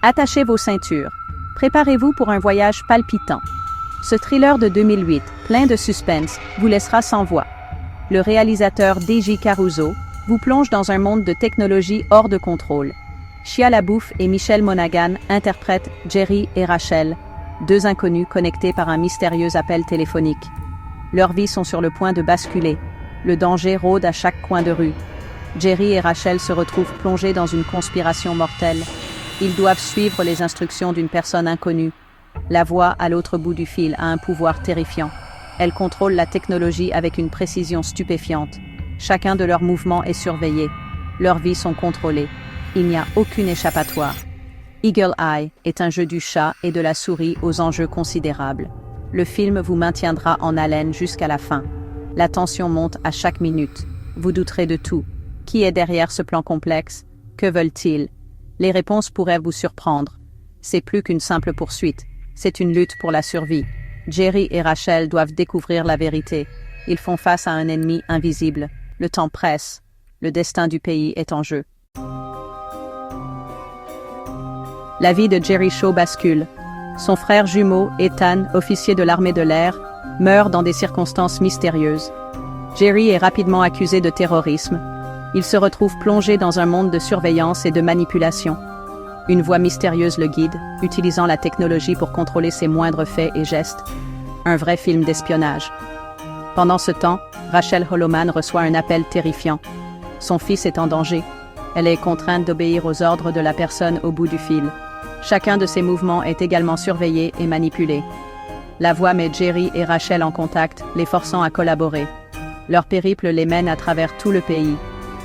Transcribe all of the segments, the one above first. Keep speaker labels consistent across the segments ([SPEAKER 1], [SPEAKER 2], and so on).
[SPEAKER 1] Attachez vos ceintures. Préparez-vous pour un voyage palpitant. Ce thriller de 2008, plein de suspense, vous laissera sans voix. Le réalisateur D.J. Caruso vous plonge dans un monde de technologie hors de contrôle. Shia LaBeouf et Michelle Monaghan interprètent Jerry et Rachel, deux inconnus connectés par un mystérieux appel téléphonique. Leurs vies sont sur le point de basculer. Le danger rôde à chaque coin de rue. Jerry et Rachel se retrouvent plongés dans une conspiration mortelle. Ils doivent suivre les instructions d'une personne inconnue. La voix à l'autre bout du fil a un pouvoir terrifiant. Elle contrôle la technologie avec une précision stupéfiante. Chacun de leurs mouvements est surveillé. Leurs vies sont contrôlées. Il n'y a aucune échappatoire. Eagle Eye est un jeu du chat et de la souris aux enjeux considérables. Le film vous maintiendra en haleine jusqu'à la fin. La tension monte à chaque minute. Vous douterez de tout. Qui est derrière ce plan complexe? Que veulent-ils? Les réponses pourraient vous surprendre. C'est plus qu'une simple poursuite. C'est une lutte pour la survie. Jerry et Rachel doivent découvrir la vérité. Ils font face à un ennemi invisible. Le temps presse. Le destin du pays est en jeu. La vie de Jerry Shaw bascule. Son frère jumeau, Ethan, officier de l'armée de l'air, meurt dans des circonstances mystérieuses. Jerry est rapidement accusé de terrorisme. Il se retrouve plongé dans un monde de surveillance et de manipulation. Une voix mystérieuse le guide, utilisant la technologie pour contrôler ses moindres faits et gestes. Un vrai film d'espionnage. Pendant ce temps, Rachel Holloman reçoit un appel terrifiant. Son fils est en danger. Elle est contrainte d'obéir aux ordres de la personne au bout du fil. Chacun de ses mouvements est également surveillé et manipulé. La voix met Jerry et Rachel en contact, les forçant à collaborer. Leur périple les mène à travers tout le pays.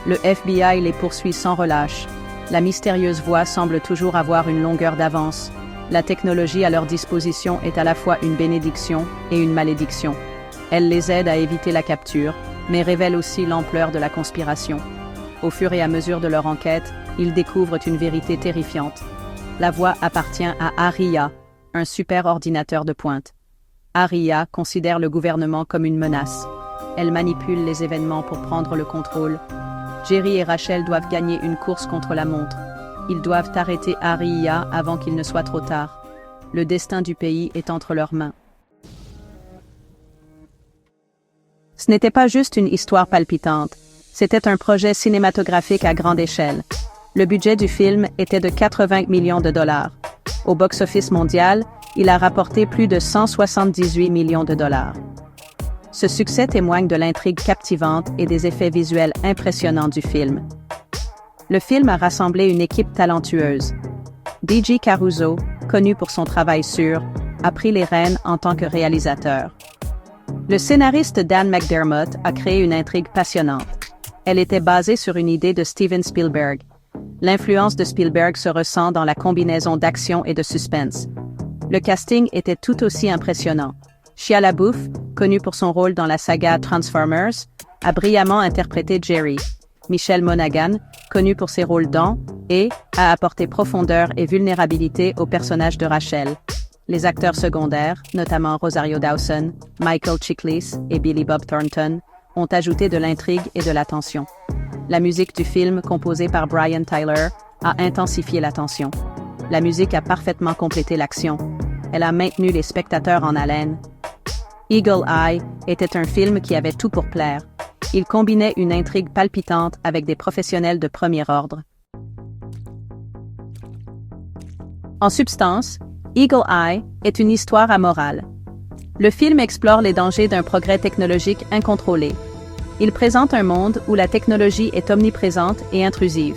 [SPEAKER 1] Le FBI les poursuit sans relâche. La mystérieuse voix semble toujours avoir une longueur d'avance. La technologie à leur disposition est à la fois une bénédiction et une malédiction. Elle les aide à éviter la capture, mais révèle aussi l'ampleur de la conspiration. Au fur et à mesure de leur enquête, ils découvrent une vérité terrifiante. La voix appartient à Aria, un super ordinateur de pointe. Aria considère le gouvernement comme une menace. Elle manipule les événements pour prendre le contrôle. Jerry et Rachel doivent gagner une course contre la montre. Ils doivent arrêter Aria avant qu'il ne soit trop tard. Le destin du pays est entre leurs mains. Ce n'était pas juste une histoire palpitante. C'était un projet cinématographique à grande échelle. Le budget du film était de 80 millions de dollars. Au box-office mondial, il a rapporté plus de 178 millions de dollars. Ce succès témoigne de l'intrigue captivante et des effets visuels impressionnants du film. Le film a rassemblé une équipe talentueuse. D.J. Caruso, connu pour son travail sur, a pris les rênes en tant que réalisateur. Le scénariste Dan McDermott a créé une intrigue passionnante. Elle était basée sur une idée de Steven Spielberg. L'influence de Spielberg se ressent dans la combinaison d'action et de suspense. Le casting était tout aussi impressionnant. Shia LaBeouf, connu pour son rôle dans la saga Transformers, a brillamment interprété Jerry. Michelle Monaghan, connue pour ses rôles dans et a apporté profondeur et vulnérabilité au personnage de Rachel. Les acteurs secondaires, notamment Rosario Dawson, Michael Chiklis et Billy Bob Thornton, ont ajouté de l'intrigue et de la tension. La musique du film, composée par Brian Tyler, a intensifié la tension. La musique a parfaitement complété l'action. Elle a maintenu les spectateurs en haleine. Eagle Eye était un film qui avait tout pour plaire. Il combinait une intrigue palpitante avec des professionnels de premier ordre. En substance, Eagle Eye est une histoire amorale. Le film explore les dangers d'un progrès technologique incontrôlé. Il présente un monde où la technologie est omniprésente et intrusive.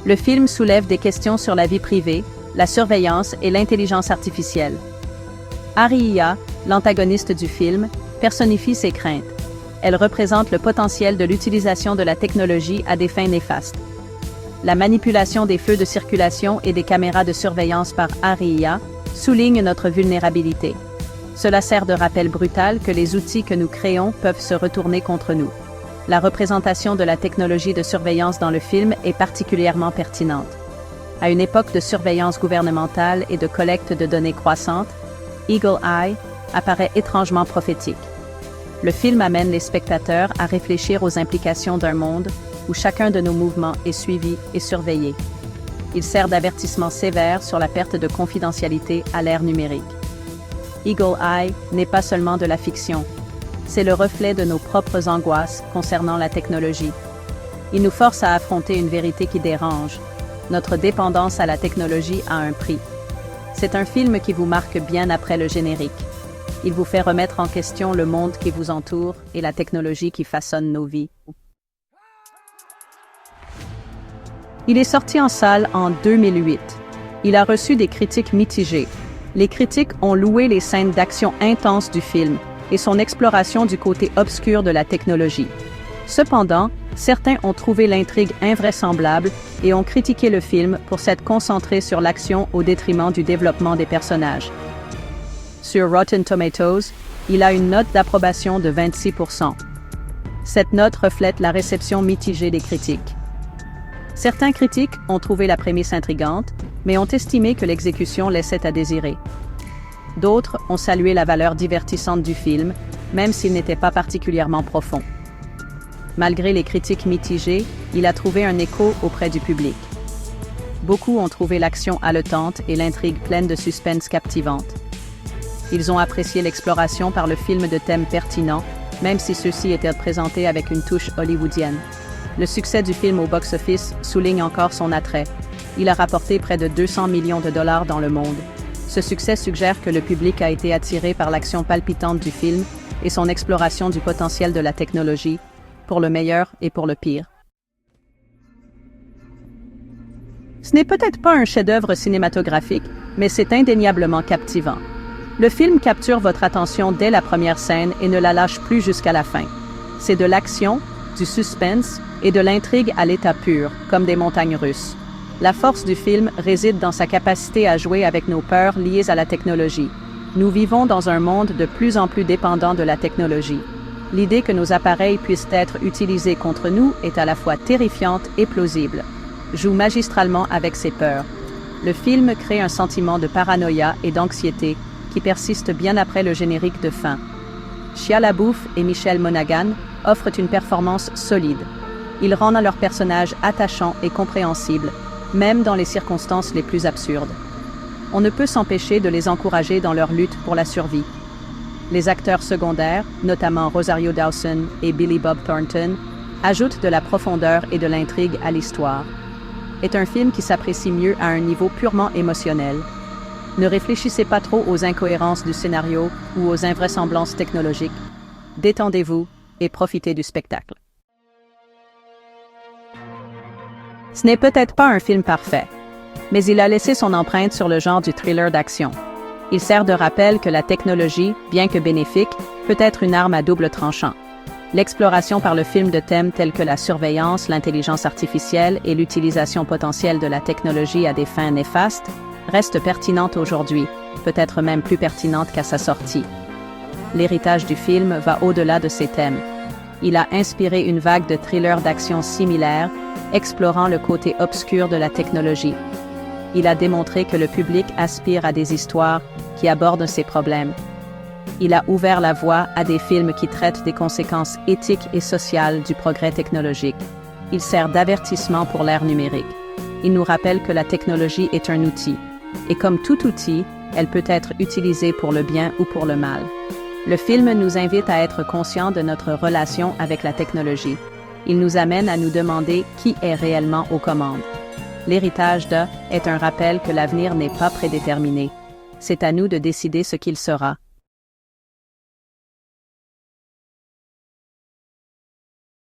[SPEAKER 1] Le film soulève des questions sur la vie privée, la surveillance et l'intelligence artificielle. Aria, l'antagoniste du film, personnifie ces craintes. Elle représente le potentiel de l'utilisation de la technologie à des fins néfastes. La manipulation des feux de circulation et des caméras de surveillance par Aria souligne notre vulnérabilité. Cela sert de rappel brutal que les outils que nous créons peuvent se retourner contre nous. La représentation de la technologie de surveillance dans le film est particulièrement pertinente. À une époque de surveillance gouvernementale et de collecte de données croissante, Eagle Eye apparaît étrangement prophétique. Le film amène les spectateurs à réfléchir aux implications d'un monde où chacun de nos mouvements est suivi et surveillé. Il sert d'avertissement sévère sur la perte de confidentialité à l'ère numérique. Eagle Eye n'est pas seulement de la fiction. C'est le reflet de nos propres angoisses concernant la technologie. Il nous force à affronter une vérité qui dérange. Notre dépendance à la technologie a un prix. C'est un film qui vous marque bien après le générique. Il vous fait remettre en question le monde qui vous entoure et la technologie qui façonne nos vies. Il est sorti en salle en 2008. Il a reçu des critiques mitigées. Les critiques ont loué les scènes d'action intenses du film et son exploration du côté obscur de la technologie. Cependant, certains ont trouvé l'intrigue invraisemblable et ont critiqué le film pour s'être concentré sur l'action au détriment du développement des personnages. Sur Rotten Tomatoes, il a une note d'approbation de 26%. Cette note reflète la réception mitigée des critiques. Certains critiques ont trouvé la prémisse intrigante, mais ont estimé que l'exécution laissait à désirer. D'autres ont salué la valeur divertissante du film, même s'il n'était pas particulièrement profond. Malgré les critiques mitigées, il a trouvé un écho auprès du public. Beaucoup ont trouvé l'action haletante et l'intrigue pleine de suspense captivante. Ils ont apprécié l'exploration par le film de thèmes pertinents, même si ceux-ci étaient présentés avec une touche hollywoodienne. Le succès du film au box-office souligne encore son attrait. Il a rapporté près de 200 millions de dollars dans le monde. Ce succès suggère que le public a été attiré par l'action palpitante du film et son exploration du potentiel de la technologie, pour le meilleur et pour le pire. Ce n'est peut-être pas un chef-d'œuvre cinématographique, mais c'est indéniablement captivant. Le film capture votre attention dès la première scène et ne la lâche plus jusqu'à la fin. C'est de l'action, du suspense et de l'intrigue à l'état pur, comme des montagnes russes. La force du film réside dans sa capacité à jouer avec nos peurs liées à la technologie. Nous vivons dans un monde de plus en plus dépendant de la technologie. L'idée que nos appareils puissent être utilisés contre nous est à la fois terrifiante et plausible. Joue magistralement avec ces peurs. Le film crée un sentiment de paranoïa et d'anxiété qui persiste bien après le générique de fin. Shia LaBeouf et Michelle Monaghan offrent une performance solide. Ils rendent leurs personnages attachants et compréhensibles, même dans les circonstances les plus absurdes. On ne peut s'empêcher de les encourager dans leur lutte pour la survie. Les acteurs secondaires, notamment Rosario Dawson et Billy Bob Thornton, ajoutent de la profondeur et de l'intrigue à l'histoire. C'est un film qui s'apprécie mieux à un niveau purement émotionnel. Ne réfléchissez pas trop aux incohérences du scénario ou aux invraisemblances technologiques. Détendez-vous et profitez du spectacle. Ce n'est peut-être pas un film parfait, mais il a laissé son empreinte sur le genre du thriller d'action. Il sert de rappel que la technologie, bien que bénéfique, peut être une arme à double tranchant. L'exploration par le film de thèmes tels que la surveillance, l'intelligence artificielle et l'utilisation potentielle de la technologie à des fins néfastes reste pertinente aujourd'hui, peut-être même plus pertinente qu'à sa sortie. L'héritage du film va au-delà de ces thèmes. Il a inspiré une vague de thrillers d'action similaires, explorant le côté obscur de la technologie. Il a démontré que le public aspire à des histoires qui abordent ces problèmes. Il a ouvert la voie à des films qui traitent des conséquences éthiques et sociales du progrès technologique. Il sert d'avertissement pour l'ère numérique. Il nous rappelle que la technologie est un outil, et comme tout outil, elle peut être utilisée pour le bien ou pour le mal. Le film nous invite à être conscients de notre relation avec la technologie. Il nous amène à nous demander qui est réellement aux commandes. L'héritage de est un rappel que l'avenir n'est pas prédéterminé. C'est à nous de décider ce qu'il sera.